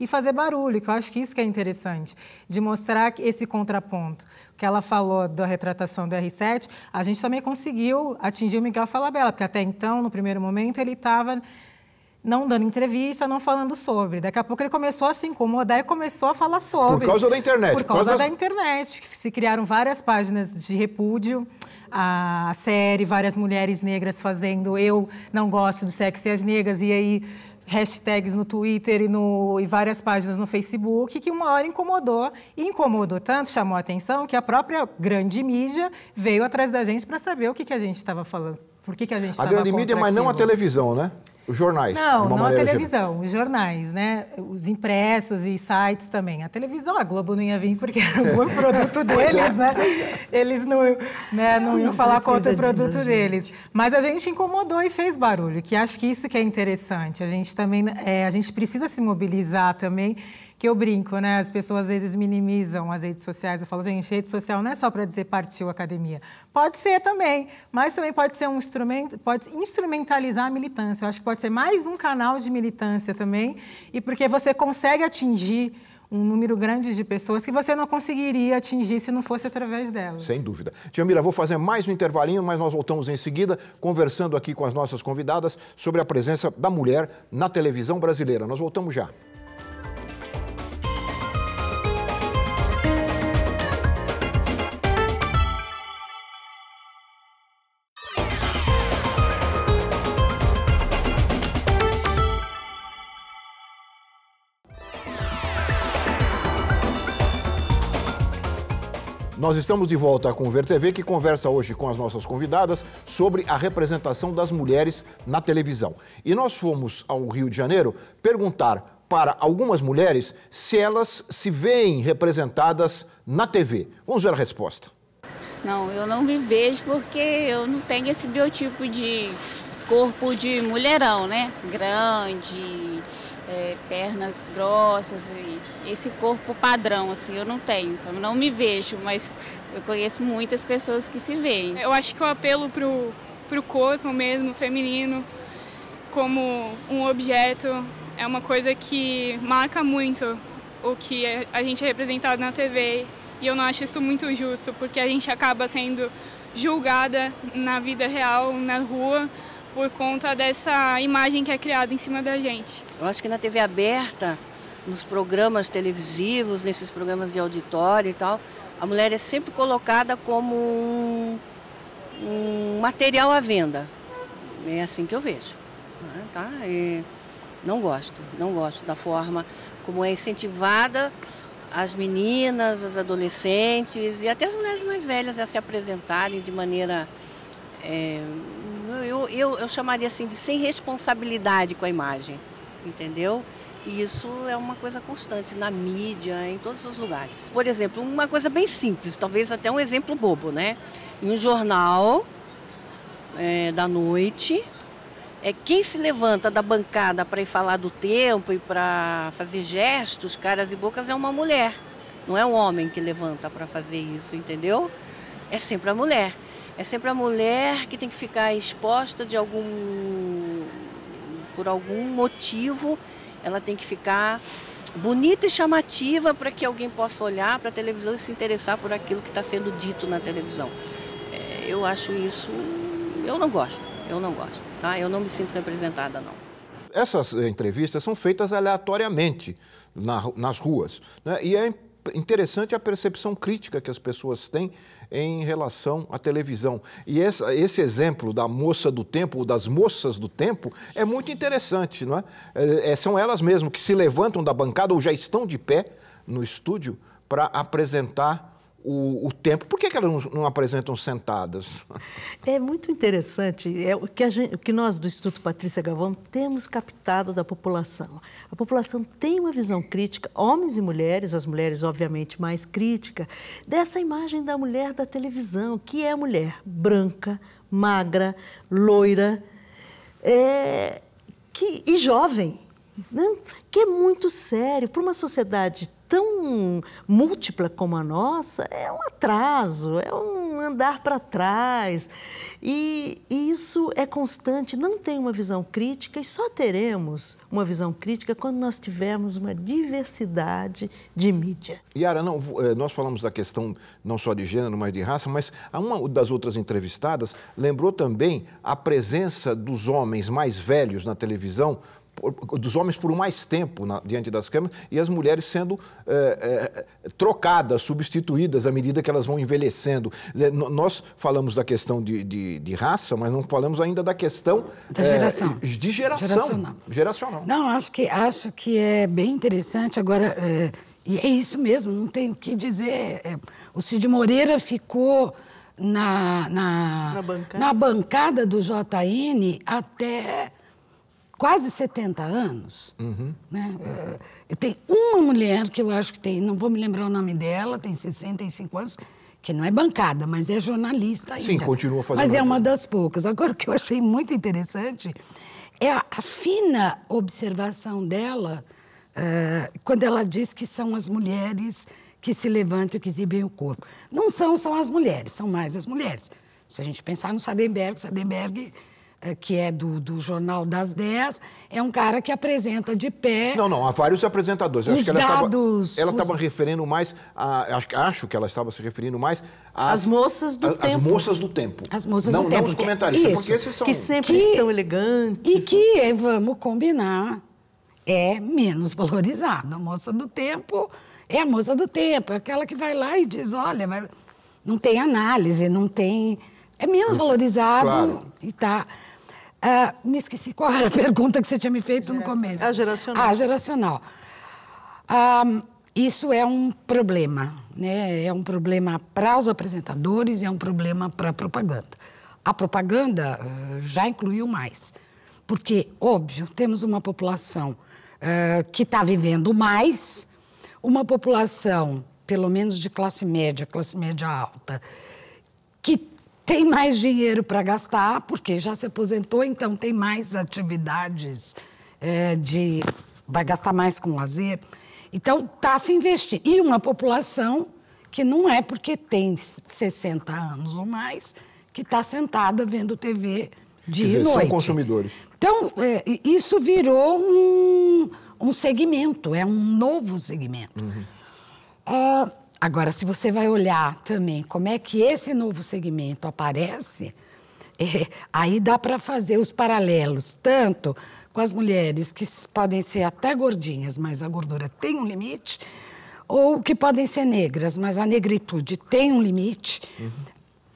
e fazer barulho, que eu acho que isso que é interessante, de mostrar esse contraponto. O que ela falou da retratação do R7, a gente também conseguiu atingir o Miguel Falabella, porque até então, no primeiro momento, ele estava não dando entrevista, não falando sobre. Daqui a pouco ele começou a se incomodar e começou a falar sobre. Por causa da internet. Por causa da internet. Se criaram várias páginas de repúdio à série, várias mulheres negras fazendo eu não gosto do Sexy e as Negras, e aí hashtags no Twitter e várias páginas no Facebook, que uma hora incomodou, e incomodou tanto, chamou a atenção, que a própria grande mídia veio atrás da gente para saber o que a gente estava falando, por que a gente estava contra aquilo. A grande mídia, mas não a televisão, né? Os jornais. Não a televisão, os jornais, né? Os impressos e sites também. A televisão, a Globo não ia vir porque era um bom produto deles, né? Eles não iam falar contra o produto deles. Mas a gente incomodou e fez barulho, que acho que isso que é interessante. A gente também, a gente precisa se mobilizar também, que eu brinco, né? As pessoas às vezes minimizam as redes sociais. Eu falo, gente, rede social não é só para dizer partiu academia. Pode ser também, mas também pode ser um instrumento, pode instrumentalizar a militância. Eu acho que pode ser mais um canal de militância também, e porque você consegue atingir um número grande de pessoas que você não conseguiria atingir se não fosse através delas. Sem dúvida. Tia Mira, vou fazer mais um intervalinho, mas nós voltamos em seguida, conversando aqui com as nossas convidadas sobre a presença da mulher na televisão brasileira. Nós voltamos já. Nós estamos de volta com o Ver TV, que conversa hoje com as nossas convidadas sobre a representação das mulheres na televisão. E nós fomos ao Rio de Janeiro perguntar para algumas mulheres se elas se veem representadas na TV. Vamos ver a resposta. Não, eu não me vejo porque eu não tenho esse biotipo de corpo de mulherão, né? Grande, pernas grossas, e esse corpo padrão, assim, eu não tenho. Então, eu não me vejo, mas eu conheço muitas pessoas que se veem. Eu acho que o apelo pro corpo mesmo, feminino, como um objeto, é uma coisa que marca muito o que a gente é representado na TV. E eu não acho isso muito justo, porque a gente acaba sendo julgada na vida real, na rua, por conta dessa imagem que é criada em cima da gente. Eu acho que na TV aberta, nos programas televisivos, nesses programas de auditório e tal, a mulher é sempre colocada como um material à venda. É assim que eu vejo. Tá? E não gosto da forma como é incentivada as meninas, as adolescentes e até as mulheres mais velhas a se apresentarem de maneira... Eu chamaria assim de sem responsabilidade com a imagem, entendeu? E isso é uma coisa constante na mídia, em todos os lugares. Por exemplo, uma coisa bem simples, talvez até um exemplo bobo, né? Em um jornal da noite, quem se levanta da bancada para ir falar do tempo e para fazer gestos, caras e bocas, é uma mulher. Não é um homem que levanta para fazer isso, entendeu? É sempre a mulher. É sempre a mulher que tem que ficar exposta por algum motivo. Ela tem que ficar bonita e chamativa para que alguém possa olhar para a televisão e se interessar por aquilo que está sendo dito na televisão. Eu acho isso... Eu não gosto, tá? Eu não me sinto representada, não. Essas entrevistas são feitas aleatoriamente nas ruas, né? E é interessante a percepção crítica que as pessoas têm em relação à televisão. E esse exemplo da moça do tempo, ou das moças do tempo, é muito interessante, não é? São elas mesmas que se levantam da bancada ou já estão de pé no estúdio para apresentar o tempo. Por que elas não apresentam sentadas? É muito interessante, o que nós do Instituto Patrícia Galvão temos captado da população. A população tem uma visão crítica, homens e mulheres, as mulheres obviamente mais crítica, dessa imagem da mulher da televisão, que é a mulher branca, magra, loira, e jovem, né? Que é muito sério para uma sociedade tão múltipla como a nossa, é um atraso, é um andar para trás. E isso é constante, não tem uma visão crítica, e só teremos uma visão crítica quando nós tivermos uma diversidade de mídia. Yara, nós falamos da questão não só de gênero, mas de raça, mas uma das outras entrevistadas lembrou também a presença dos homens mais velhos na televisão, dos homens por mais tempo diante das câmeras e as mulheres sendo trocadas, substituídas à medida que elas vão envelhecendo. Nós falamos da questão de raça, mas não falamos ainda da questão da geração. De geracional. Não, acho que é bem interessante. Agora, e é isso mesmo, não tenho o que dizer. O Cid Moreira ficou na bancada do JN até quase 70 anos. Uhum. Né? Eu tenho uma mulher que eu acho que tem, não vou me lembrar o nome dela, tem 65 anos, que não é bancada, mas é jornalista ainda. Sim, continua fazendo. Mas é uma das poucas. Agora, o que eu achei muito interessante é a fina observação dela quando ela diz que são as mulheres que se levantam e que exibem o corpo. Não são só as mulheres, são mais as mulheres. Se a gente pensar no Sardenberg, que é do Jornal das 10, é um cara que apresenta de pé... Não, há vários apresentadores. Os dados... Ela estava referindo mais... Acho que ela estava se referindo mais às moças do tempo. As moças do tempo. As moças do tempo. Não os comentaristas, porque esses são... Que sempre estão elegantes. E que, vamos combinar, é menos valorizada. A moça do tempo é a moça do tempo, é aquela que vai lá e diz, olha, não tem análise, não tem... É menos valorizado, claro. E tá... me esqueci qual era a pergunta que você tinha me feito no começo. A geracional. Geracional. Isso é um problema, né? É um problema para os apresentadores e é um problema para a propaganda. A propaganda já incluiu mais, porque, óbvio, temos uma população que está vivendo mais, uma população, pelo menos de classe média alta, que tem mais dinheiro para gastar, porque já se aposentou, então tem mais atividades vai gastar mais com lazer. Então, está se investindo. E uma população que não é porque tem 60 anos ou mais, que está sentada vendo TV dia e noite. São consumidores. Então, isso virou um segmento, é um novo segmento. Uhum. Agora, se você vai olhar também como é que esse novo segmento aparece, aí dá para fazer os paralelos, tanto com as mulheres que podem ser até gordinhas, mas a gordura tem um limite, ou que podem ser negras, mas a negritude tem um limite,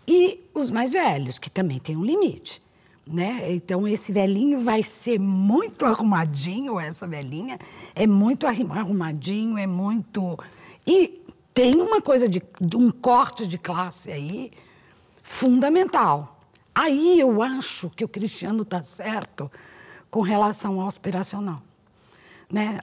e os mais velhos, que também têm um limite. Né? Então, esse velhinho vai ser muito arrumadinho, essa velhinha é muito arrumadinho, é muito... E tem uma coisa de um corte de classe aí fundamental. Aí eu acho que o Cristiano está certo com relação ao aspiracional. Né?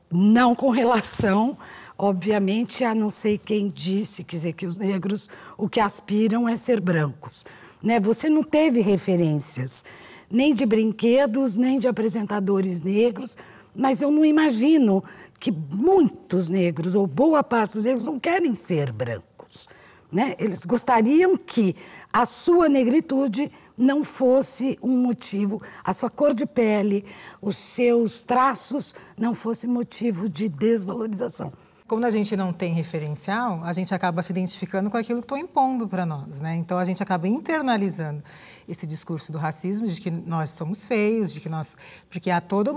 Não com relação, obviamente, a não sei quem disse, quer dizer, que os negros o que aspiram é ser brancos. Né? Você não teve referências nem de brinquedos, nem de apresentadores negros, mas eu não imagino que muitos negros, ou boa parte dos negros, não querem ser brancos. Né? Eles gostariam que a sua negritude não fosse um motivo, a sua cor de pele, os seus traços não fosse motivo de desvalorização. Quando a gente não tem referencial, a gente acaba se identificando com aquilo que estão impondo para nós, né? Então, a gente acaba internalizando esse discurso do racismo, de que nós somos feios, porque há todo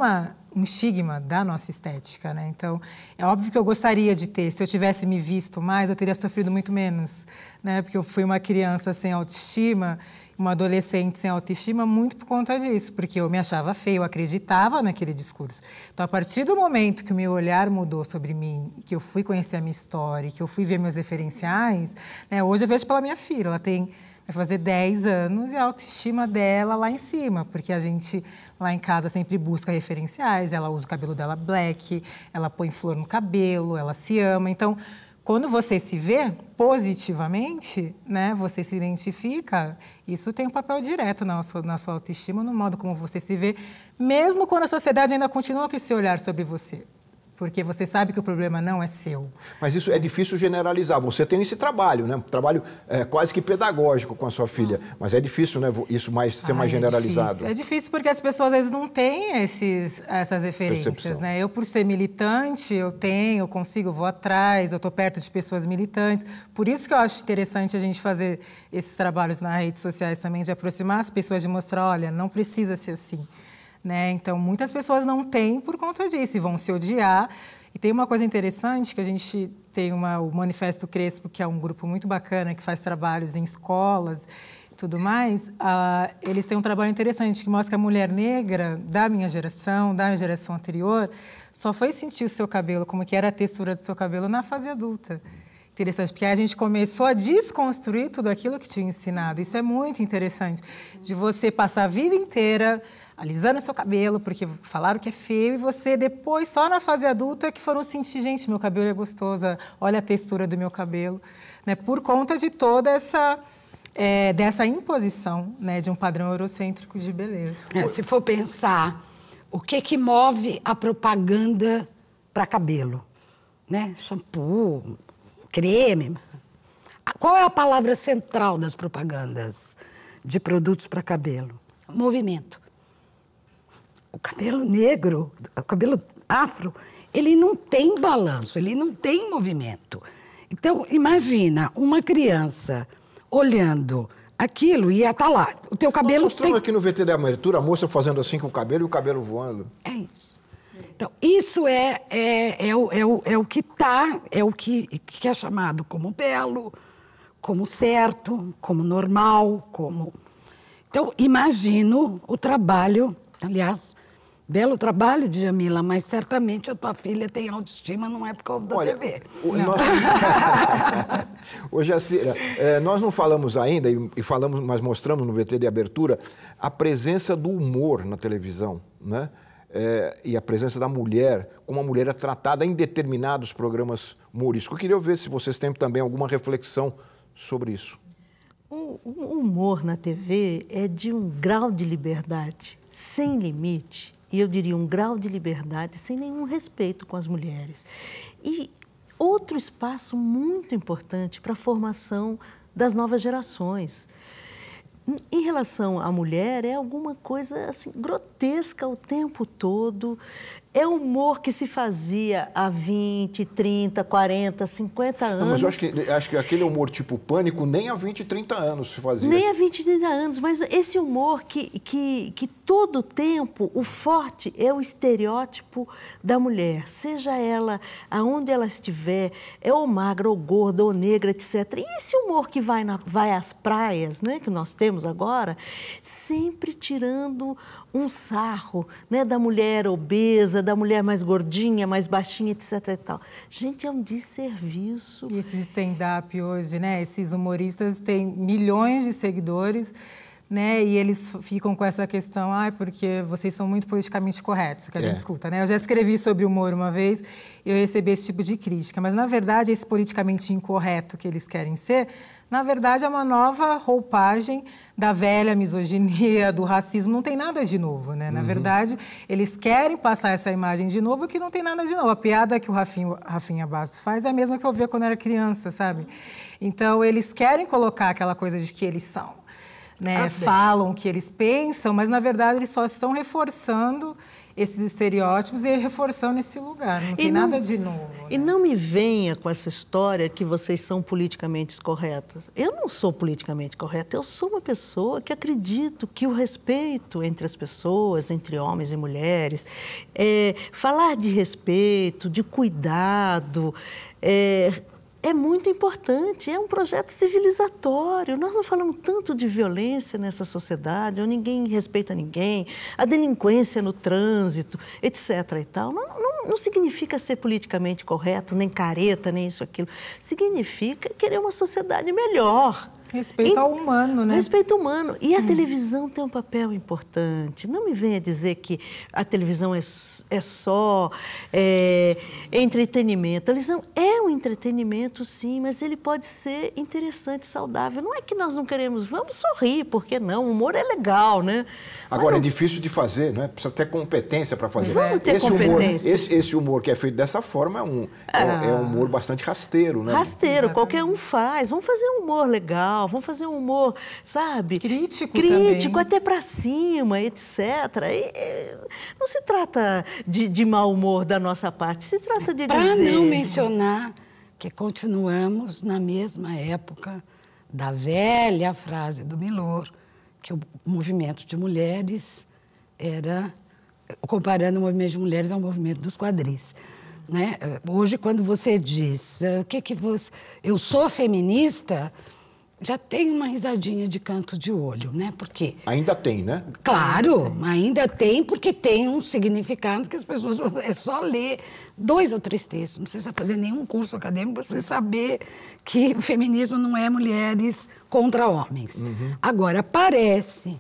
um estigma da nossa estética, né? Então, é óbvio que eu gostaria de ter, se eu tivesse me visto mais, eu teria sofrido muito menos, né? Porque eu fui uma criança sem autoestima, uma adolescente sem autoestima muito por conta disso, porque eu me achava feia, eu acreditava naquele discurso. Então, a partir do momento que o meu olhar mudou sobre mim, que eu fui conhecer a minha história, que eu fui ver meus referenciais, né, hoje eu vejo pela minha filha, ela vai fazer 10 anos e a autoestima dela lá em cima, porque a gente lá em casa sempre busca referenciais, ela usa o cabelo dela black, ela põe flor no cabelo, ela se ama, então... Quando você se vê positivamente, né, você se identifica, isso tem um papel direto na sua autoestima, no modo como você se vê, mesmo quando a sociedade ainda continua com esse olhar sobre você. Porque você sabe que o problema não é seu. Mas isso é difícil generalizar. Você tem esse trabalho, né? Um trabalho quase que pedagógico com a sua filha. Mas é difícil, né? Isso ser mais generalizado. É difícil porque as pessoas, às vezes, não têm essas referências, né? Eu, por ser militante, eu consigo, eu vou atrás, eu estou perto de pessoas militantes. Por isso que eu acho interessante a gente fazer esses trabalhos nas redes sociais também, de aproximar as pessoas, de mostrar, olha, não precisa ser assim. né? Então, muitas pessoas não têm por conta disso e vão se odiar. E tem uma coisa interessante, que a gente tem o Manifesto Crespo, que é um grupo muito bacana, que faz trabalhos em escolas e tudo mais. Eles têm um trabalho interessante, que mostra que a mulher negra da minha geração anterior, só foi sentir o seu cabelo, como que era a textura do seu cabelo na fase adulta. Interessante, porque a gente começou a desconstruir tudo aquilo que tinha ensinado. Isso é muito interessante, de você passar a vida inteira alisando seu cabelo, porque falaram que é feio, e você depois, só na fase adulta, que foram sentir, gente, meu cabelo é gostoso, olha a textura do meu cabelo, né? Por conta de toda dessa imposição, né, de um padrão eurocêntrico de beleza. Se for pensar, o que move a propaganda para cabelo? Né? Shampoo, creme. Qual é a palavra central das propagandas de produtos para cabelo? Movimento. O cabelo negro, o cabelo afro, ele não tem balanço, ele não tem movimento. Então, imagina uma criança olhando aquilo e ia estar lá. O teu cabelo mostrando aqui no VT da abertura, a moça fazendo assim com o cabelo e o cabelo voando. É isso. Então, isso é o que está, é o que é chamado como belo, como certo, como normal, como... Então, imagino o trabalho, aliás, belo trabalho, Djamila, mas certamente a tua filha tem autoestima, não é por causa da TV. Hoje, nós não falamos ainda, e falamos, mas mostramos no VT de abertura, a presença do humor na televisão, né? E a presença da mulher, como a mulher é tratada em determinados programas humorísticos. Eu queria ver se vocês têm também alguma reflexão sobre isso. O humor na TV é de um grau de liberdade sem limite, e eu diria um grau de liberdade sem nenhum respeito com as mulheres. E outro espaço muito importante para a formação das novas gerações. Em relação à mulher, é alguma coisa assim, grotesca o tempo todo. É humor que se fazia há 20, 30, 40, 50 anos. Não, mas eu acho que aquele humor tipo Pânico nem há 20, 30 anos se fazia. Nem há 20, 30 anos, mas esse humor que todo o tempo, o forte é o estereótipo da mulher, seja ela aonde ela estiver, é ou magra, ou gorda, ou negra, etc. E esse humor que vai às praias, né, que nós temos agora, sempre tirando um sarro, né, da mulher obesa, da mulher mais gordinha, mais baixinha, etc. e tal. Gente, é um desserviço. E esses stand-up hoje, né? Esses humoristas têm milhões de seguidores, né? E eles ficam com essa questão, porque vocês são muito politicamente corretos, que a gente escuta, né? Eu já escrevi sobre humor uma vez e eu recebi esse tipo de crítica, mas, na verdade, esse politicamente incorreto que eles querem ser, na verdade, é uma nova roupagem da velha misoginia, do racismo. Não tem nada de novo, né? Na verdade, eles querem passar essa imagem de novo, que não tem nada de novo. A piada que o Rafinha Bastos faz é a mesma que eu via quando era criança, sabe? Então, eles querem colocar aquela coisa de que eles são, né? Falam o que eles pensam, mas, na verdade, eles só estão reforçando esses estereótipos e reforçando esse lugar. Não tem nada de novo. E não me venha com essa história que vocês são politicamente corretas. Eu não sou politicamente correta, eu sou uma pessoa que acredito que o respeito entre as pessoas, entre homens e mulheres, falar de respeito, de cuidado, é muito importante, é um projeto civilizatório. Nós não falamos tanto de violência nessa sociedade, onde ninguém respeita ninguém, a delinquência no trânsito, etc. e tal. Não significa ser politicamente correto, nem careta, nem isso, aquilo. Significa querer uma sociedade melhor. Respeito ao humano, né? Respeito humano. E a televisão tem um papel importante. Não me venha dizer que a televisão é só entretenimento. A televisão é um entretenimento, sim, mas ele pode ser interessante, saudável. Não é que nós não queremos, vamos sorrir, por que não? O humor é legal, né? Agora, é difícil de fazer, né? Precisa ter competência para fazer. Vamos ter competência. Esse humor que é feito dessa forma é um humor bastante rasteiro, né? Rasteiro, qualquer um faz. Vamos fazer um humor legal, vamos fazer um humor, sabe? Crítico também. Até até para cima, etc. Não se trata de mau humor da nossa parte, se trata de dizer... Para não mencionar que continuamos na mesma época da velha frase do Milor, que o movimento de mulheres era comparando o movimento de mulheres ao movimento dos quadris, né? Hoje, quando você diz eu sou feminista, já tem uma risadinha de canto de olho, né? Porque ainda tem, né? Claro, ainda tem, porque tem um significado que as pessoas... É só ler 2 ou 3 textos, não precisa fazer nenhum curso acadêmico para você saber que o feminismo não é mulheres contra homens. Agora, parece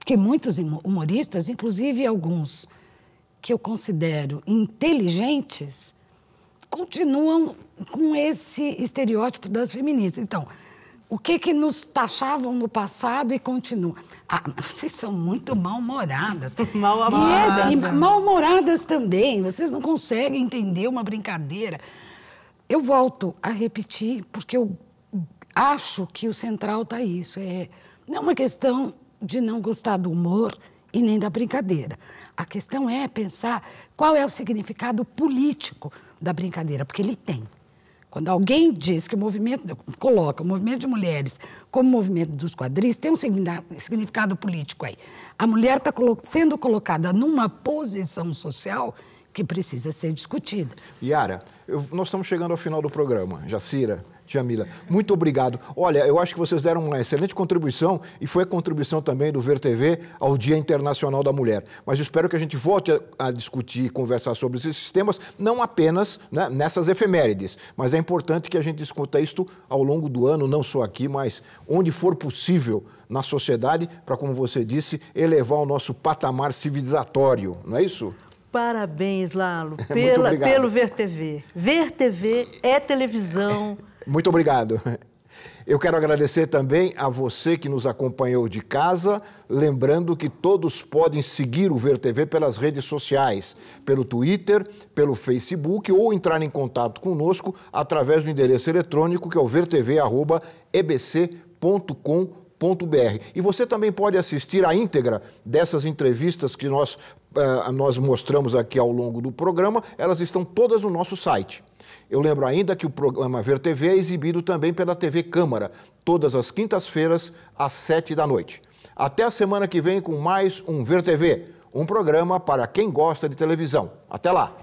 que muitos humoristas, inclusive alguns que eu considero inteligentes, continuam com esse estereótipo das feministas. Então, o que nos taxavam no passado e continuam? Vocês são muito mal-humoradas. Mal-humoradas também. Vocês não conseguem entender uma brincadeira. Eu volto a repetir, porque eu acho que o central está isso. Não é uma questão de não gostar do humor e nem da brincadeira. A questão é pensar qual é o significado político da brincadeira, porque ele tem. Quando alguém diz que coloca o movimento de mulheres como movimento dos quadris, tem um significado político aí. A mulher está sendo colocada numa posição social que precisa ser discutida. Yara, nós estamos chegando ao final do programa. Jacira, Djamila, muito obrigado. Olha, eu acho que vocês deram uma excelente contribuição e foi a contribuição também do VerTV ao Dia Internacional da Mulher. Mas eu espero que a gente volte a discutir e conversar sobre esses temas, não apenas, né, nessas efemérides, mas é importante que a gente discuta isto ao longo do ano, não só aqui, mas onde for possível na sociedade, para, como você disse, elevar o nosso patamar civilizatório, não é isso? Parabéns, Lalo, Muito pelo VerTV. VerTV é televisão. Muito obrigado. Eu quero agradecer também a você que nos acompanhou de casa, lembrando que todos podem seguir o VerTV pelas redes sociais, pelo Twitter, pelo Facebook ou entrar em contato conosco através do endereço eletrônico que é o vertv@ebc.com.br. E você também pode assistir a íntegra dessas entrevistas que nós mostramos aqui ao longo do programa, elas estão todas no nosso site. Eu lembro ainda que o programa VerTV é exibido também pela TV Câmara, todas as quintas-feiras, às 19h. Até a semana que vem com mais um VerTV, um programa para quem gosta de televisão. Até lá!